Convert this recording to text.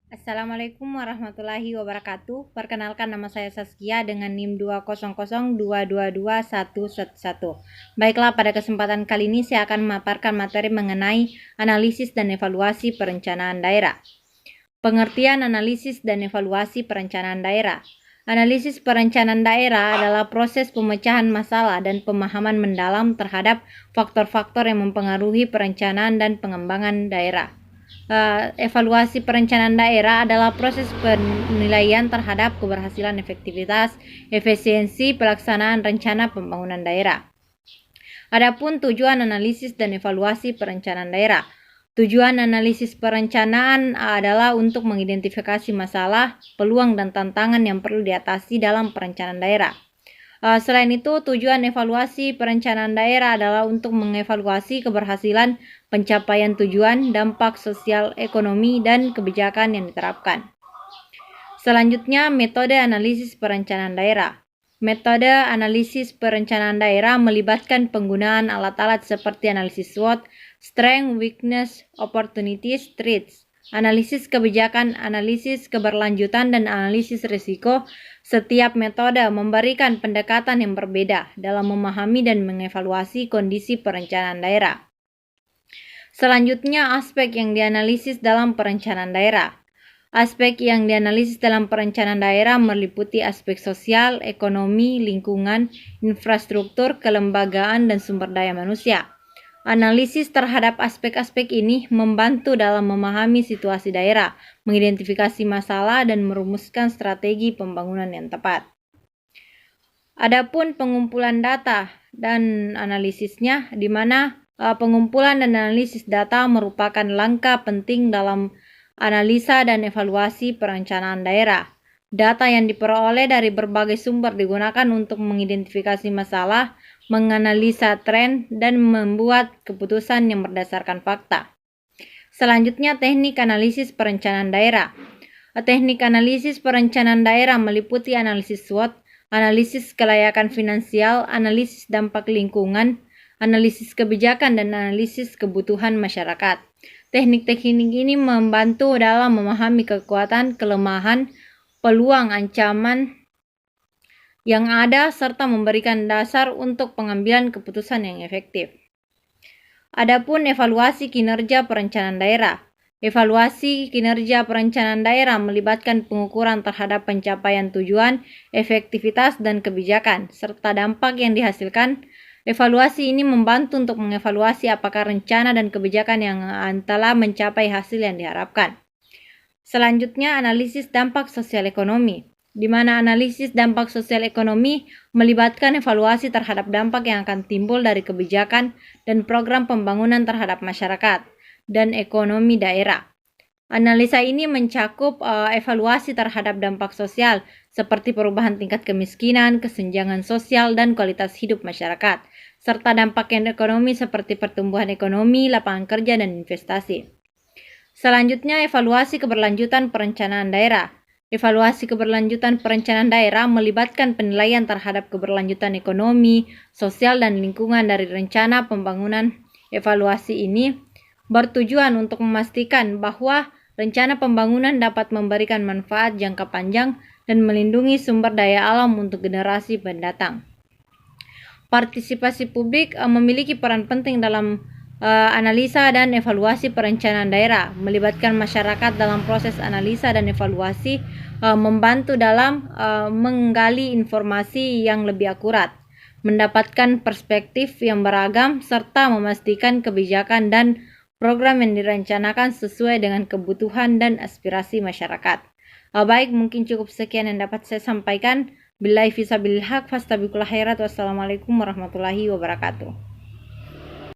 Assalamualaikum warahmatullahi wabarakatuh. Perkenalkan, nama saya Saskia dengan NIM 200222111. Baiklah, pada kesempatan kali ini saya akan memaparkan materi mengenai analisis dan evaluasi perencanaan daerah. Pengertian analisis dan evaluasi perencanaan daerah. Analisis perencanaan daerah adalah proses pemecahan masalah dan pemahaman mendalam terhadap faktor-faktor yang mempengaruhi perencanaan dan pengembangan daerah. Evaluasi perencanaan daerah adalah proses penilaian terhadap keberhasilan, efektivitas, efisiensi pelaksanaan rencana pembangunan daerah. Adapun tujuan analisis dan evaluasi perencanaan daerah. Tujuan analisis perencanaan adalah untuk mengidentifikasi masalah, peluang, dan tantangan yang perlu diatasi dalam perencanaan daerah. Selain itu, tujuan evaluasi perencanaan daerah adalah untuk mengevaluasi keberhasilan, pencapaian tujuan, dampak sosial, ekonomi, dan kebijakan yang diterapkan. Selanjutnya, metode analisis perencanaan daerah. Metode analisis perencanaan daerah melibatkan penggunaan alat-alat seperti analisis SWOT, Strength, Weakness, Opportunities, Threats, analisis kebijakan, analisis keberlanjutan, dan analisis risiko. Setiap metode memberikan pendekatan yang berbeda dalam memahami dan mengevaluasi kondisi perencanaan daerah. Selanjutnya, aspek yang dianalisis dalam perencanaan daerah. Aspek yang dianalisis dalam perencanaan daerah meliputi aspek sosial, ekonomi, lingkungan, infrastruktur, kelembagaan, dan sumber daya manusia. Analisis terhadap aspek-aspek ini membantu dalam memahami situasi daerah, mengidentifikasi masalah, dan merumuskan strategi pembangunan yang tepat. Adapun pengumpulan data dan analisisnya, di mana pengumpulan dan analisis data merupakan langkah penting dalam analisa dan evaluasi perencanaan daerah. Data yang diperoleh dari berbagai sumber digunakan untuk mengidentifikasi masalah, menganalisa tren, dan membuat keputusan yang berdasarkan fakta. Selanjutnya, teknik analisis perencanaan daerah. Teknik analisis perencanaan daerah meliputi analisis SWOT, analisis kelayakan finansial, analisis dampak lingkungan, analisis kebijakan, dan analisis kebutuhan masyarakat. Teknik-teknik ini membantu dalam memahami kekuatan, kelemahan, peluang, ancaman yang ada, serta memberikan dasar untuk pengambilan keputusan yang efektif. Adapun evaluasi kinerja perencanaan daerah. Evaluasi kinerja perencanaan daerah melibatkan pengukuran terhadap pencapaian tujuan, efektivitas, dan kebijakan, serta dampak yang dihasilkan. Evaluasi ini membantu untuk mengevaluasi apakah rencana dan kebijakan yang telah mencapai hasil yang diharapkan. Selanjutnya, analisis dampak sosial ekonomi, di mana analisis dampak sosial ekonomi melibatkan evaluasi terhadap dampak yang akan timbul dari kebijakan dan program pembangunan terhadap masyarakat dan ekonomi daerah. Analisa ini mencakup evaluasi terhadap dampak sosial seperti perubahan tingkat kemiskinan, kesenjangan sosial, dan kualitas hidup masyarakat, serta dampak yang ekonomi seperti pertumbuhan ekonomi, lapangan kerja, dan investasi. Selanjutnya, evaluasi keberlanjutan perencanaan daerah. Evaluasi keberlanjutan perencanaan daerah melibatkan penilaian terhadap keberlanjutan ekonomi, sosial, dan lingkungan dari rencana pembangunan. Evaluasi ini bertujuan untuk memastikan bahwa rencana pembangunan dapat memberikan manfaat jangka panjang dan melindungi sumber daya alam untuk generasi mendatang. Partisipasi publik memiliki peran penting dalam analisa dan evaluasi perencanaan daerah. Melibatkan masyarakat dalam proses analisa dan evaluasi membantu dalam menggali informasi yang lebih akurat, mendapatkan perspektif yang beragam, serta memastikan kebijakan dan program yang direncanakan sesuai dengan kebutuhan dan aspirasi masyarakat. Baik, mungkin cukup sekian yang dapat saya sampaikan. Billahi fisabilil haq, fastabiqul khairat. Wassalamualaikum warahmatullahi wabarakatuh.